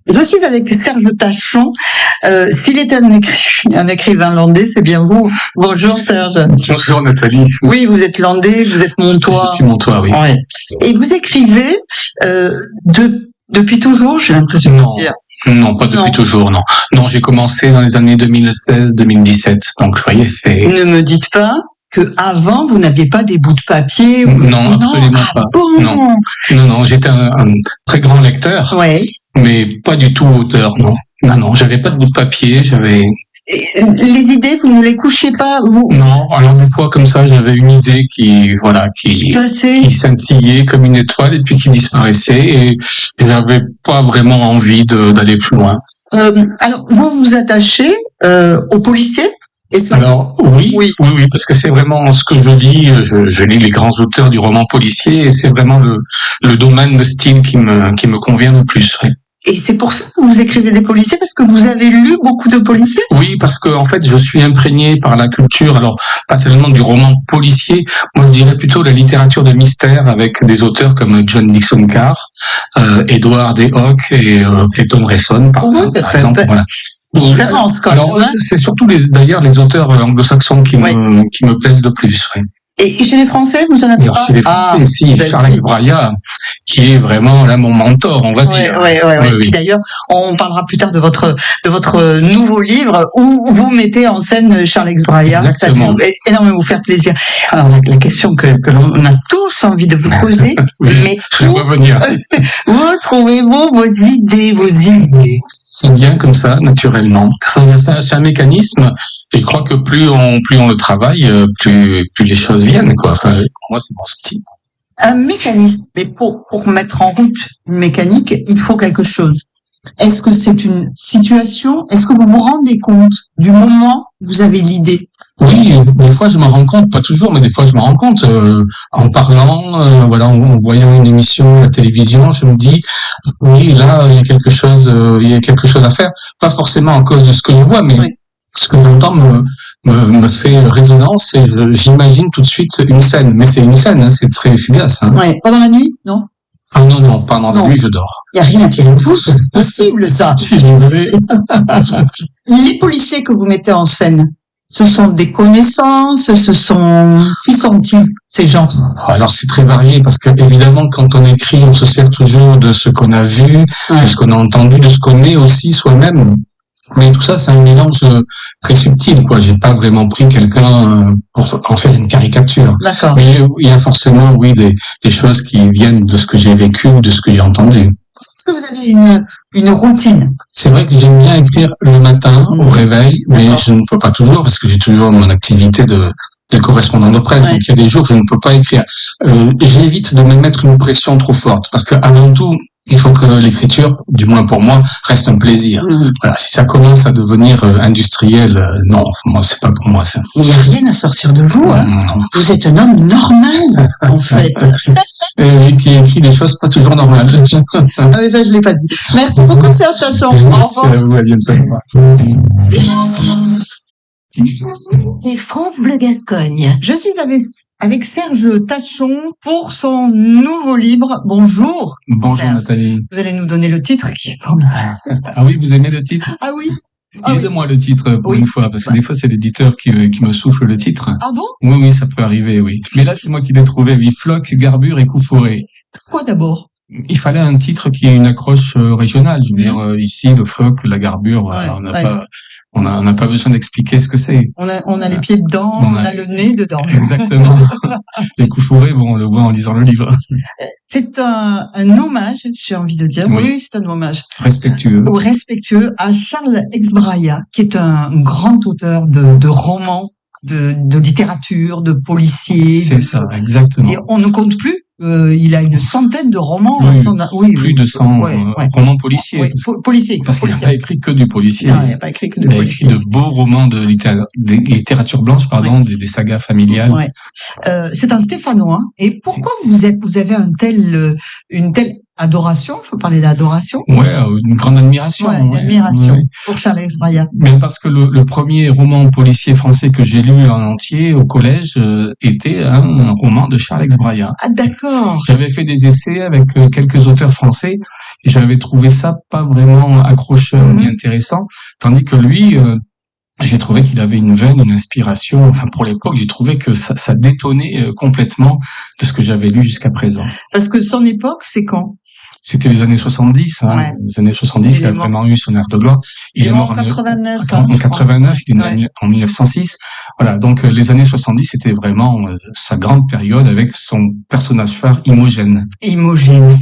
Je suis avec Serge Tachon. S'il est un écrivain landais, c'est bien vous. Bonjour Serge. Bonjour Nathalie. Oui, vous êtes landais, vous êtes montois. Je suis montois, oui. Ouais. Et vous écrivez depuis toujours, j'ai l'impression de dire. Non, pas depuis toujours, non. Non, j'ai commencé dans les années 2016-2017. Donc, vous voyez, c'est... Ne me dites pas que avant vous n'aviez pas des bouts de papier. Non, absolument pas. Bon. Non, j'étais un très grand lecteur. Ouais. Mais pas du tout auteur, non. Non, j'avais pas de bout de papier, Les idées, vous ne les couchiez pas, vous? Non, alors des fois comme ça, j'avais une idée qui scintillait comme une étoile et puis qui disparaissait et j'avais pas vraiment envie d'aller plus loin. Alors, vous vous attachez aux policiers? Alors oui, parce que c'est vraiment ce que je lis. Je lis les grands auteurs du roman policier et c'est vraiment le domaine, le style qui me convient le plus. Oui. Et c'est pour ça que vous écrivez des policiers, parce que vous avez lu beaucoup de policiers? Oui, parce que en fait, je suis imprégné par la culture, alors pas tellement du roman policier, moi je dirais plutôt la littérature de mystère avec des auteurs comme John Dixon Carr, Edward E. Hawke et Clayton Rayson, par exemple. Voilà. Alors, c'est surtout d'ailleurs les auteurs anglo-saxons qui me plaisent le plus. Oui. Et chez les Français, vous en avez pas? Chez les Français, Charles Braillat, qui est vraiment là mon mentor, on va dire. Oui. Puis d'ailleurs, on parlera plus tard de votre nouveau livre où vous mettez en scène Charles Braillat. Exactement. Ça va énormément vous faire plaisir. Alors la question que l'on a tous envie de vous poser, mais je vois venir. Où trouvez-vous vos idées? C'est bien comme ça, naturellement. C'est un mécanisme. Et je crois que plus on le travaille, plus les choses viennent, quoi. Enfin, pour moi, c'est mon style. Un mécanisme, mais pour mettre en route une mécanique, il faut quelque chose. Est-ce que c'est une situation? Est-ce que vous vous rendez compte du moment où vous avez l'idée? Oui, des fois je m'en rends compte, pas toujours, mais des fois je m'en rends compte en parlant, en voyant une émission à la télévision, je me dis oui, là il y a quelque chose à faire, pas forcément à cause de ce que je vois, mais ce que j'entends me fait résonance et j'imagine tout de suite une scène, mais c'est une scène, c'est très fugace. Ouais, pendant la nuit, non? Ah non, pendant la nuit je dors. Il y a rien à tirer dessous, c'est possible ça. Les policiers que vous mettez en scène, ce sont des connaissances, qui sont-ils, ces gens? Alors c'est très varié parce que évidemment quand on écrit, on se sert toujours de ce qu'on a vu, de ce qu'on a entendu, de ce qu'on est aussi soi-même. Mais tout ça, c'est un mélange très subtil, quoi. J'ai pas vraiment pris quelqu'un pour en faire une caricature. D'accord. Mais il y a forcément, des choses qui viennent de ce que j'ai vécu ou de ce que j'ai entendu. Est-ce que vous avez une routine? C'est vrai que j'aime bien écrire le matin au réveil, mais je ne peux pas toujours parce que j'ai toujours mon activité de correspondant de presse. Donc il y a des jours où je ne peux pas écrire. J'évite de me mettre une pression trop forte parce que avant tout, il faut que l'écriture, du moins pour moi, reste un plaisir. Voilà, si ça commence à devenir industriel, non, moi c'est pas pour moi ça. Il n'y a rien à sortir de vous, hein. Vous êtes un homme normal, en fait. Qui écrit des choses pas toujours normales. Ah mais ça je l'ai pas dit. Merci beaucoup Serge Tachon. Merci à vous, à bientôt. C'est France Bleu Gascogne. Je suis avec Serge Tachon pour son nouveau livre. Bonjour. Bonjour Serge. Nathalie. Vous allez nous donner le titre qui est formidable. Ah oui, vous aimez le titre? Ah oui. Aidez-moi le titre pour une fois, parce que des fois c'est l'éditeur qui me souffle le titre. Ah bon? Oui, ça peut arriver, oui. Mais là c'est moi qui l'ai trouvé, Vifloc, Garbure et Coufouré. Quoi d'abord? Il fallait un titre qui ait une accroche régionale. Je veux dire, ici, le floc, la garbure, on n'a pas besoin d'expliquer ce que c'est. On a les pieds dedans, on a le nez dedans. Exactement. Les coups fourrés, on le voit en lisant le livre. C'est un hommage, j'ai envie de dire. Oui, c'est un hommage. Respectueux à Charles Braillat, qui est un grand auteur de romans, de littérature, de policiers. C'est ça, exactement. Et on ne compte plus. Il a une centaine de romans. Plus de 100 romans policiers. Policiers. Parce qu'il n'a pas écrit que du policier. Non, il n'a pas écrit que du policier. Il a écrit de beaux romans de littérature blanche, des sagas familiales. Ouais. C'est un Stéphanois. Et pourquoi vous avez une telle adoration? Il faut parler d'adoration. Ouais, une grande admiration. Une admiration pour Charles Braillat. Mais parce que le premier roman policier français que j'ai lu en entier au collège était un roman de Charles Braillat. Ah d'accord. J'avais fait des essais avec quelques auteurs français et j'avais trouvé ça pas vraiment accrocheur ni intéressant, tandis que lui, j'ai trouvé qu'il avait une veine, une inspiration. Enfin, pour l'époque, j'ai trouvé que ça détonnait complètement de ce que j'avais lu jusqu'à présent. Parce que son époque, c'est quand? C'était les années 70, hein. Ouais. Les années 70, il a vraiment eu son ère de gloire. Il est mort en 89. En 89, il est né en 1906. Voilà, donc les années 70, c'était vraiment sa grande période avec son personnage phare Imogène. Imogène.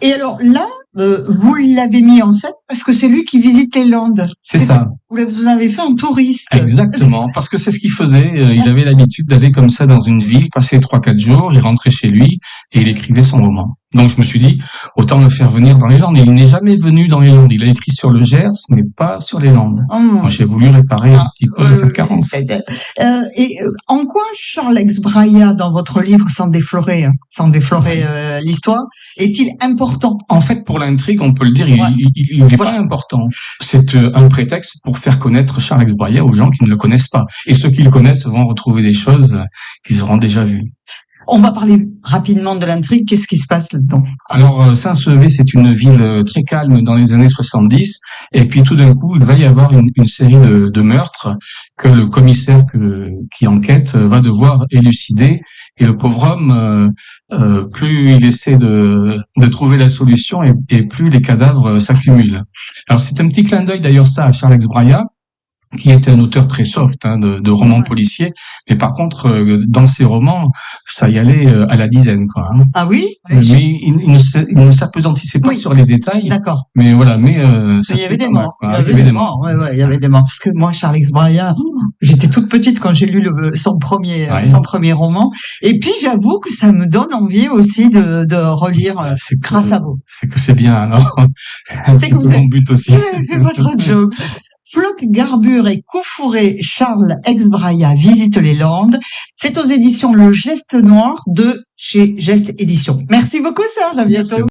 Et alors là, vous l'avez mis en scène parce que c'est lui qui visite les Landes. C'est ça. Vous en avez fait un touriste. Exactement, parce que c'est ce qu'il faisait. Il avait l'habitude d'aller comme ça dans une ville, passer 3-4 jours, il rentrait chez lui et il écrivait son roman. Donc je me suis dit, autant le faire venir dans les Landes. Et il n'est jamais venu dans les Landes. Il a écrit sur le Gers, mais pas sur les Landes. Moi, j'ai voulu réparer un petit peu cette carence. Et en quoi Charles-X Braillat, dans votre livre, sans déflorer l'histoire, est-il important? En fait, pour l'intrigue, on peut le dire, il n'est pas important. C'est un prétexte pour faire connaître Charles-X Braillat aux gens qui ne le connaissent pas. Et ceux qui le connaissent vont retrouver des choses qu'ils auront déjà vues. On va parler rapidement de l'intrigue. Qu'est-ce qui se passe là-dedans? Alors, Saint-Sevé, c'est une ville très calme dans les années 70. Et puis, tout d'un coup, il va y avoir une série de meurtres que le commissaire qui enquête va devoir élucider. Et le pauvre homme, plus il essaie de trouver la solution et plus les cadavres s'accumulent. Alors, c'est un petit clin d'œil d'ailleurs ça à Charles-X Braillat, qui était un auteur très soft de romans policiers, mais par contre dans ses romans ça y allait à la dizaine quoi. Hein. Ah oui. Mais il ne s'apesantissait pas sur les détails. D'accord. Mais voilà, ça il y avait des morts. Il y avait des morts. Ouais, il y avait des morts. Parce que moi, Charles-X Braillat, j'étais toute petite quand j'ai lu son premier roman. Et puis j'avoue que ça me donne envie aussi de relire grâce à vous. C'est que c'est bien alors. C'est mon but aussi. Votre joke. Floc, Garbure et Coufouré, Charles-X Braillat visite les Landes. C'est aux éditions Le Geste Noir de chez Geste Éditions. Merci beaucoup, Serge. À bientôt. Merci.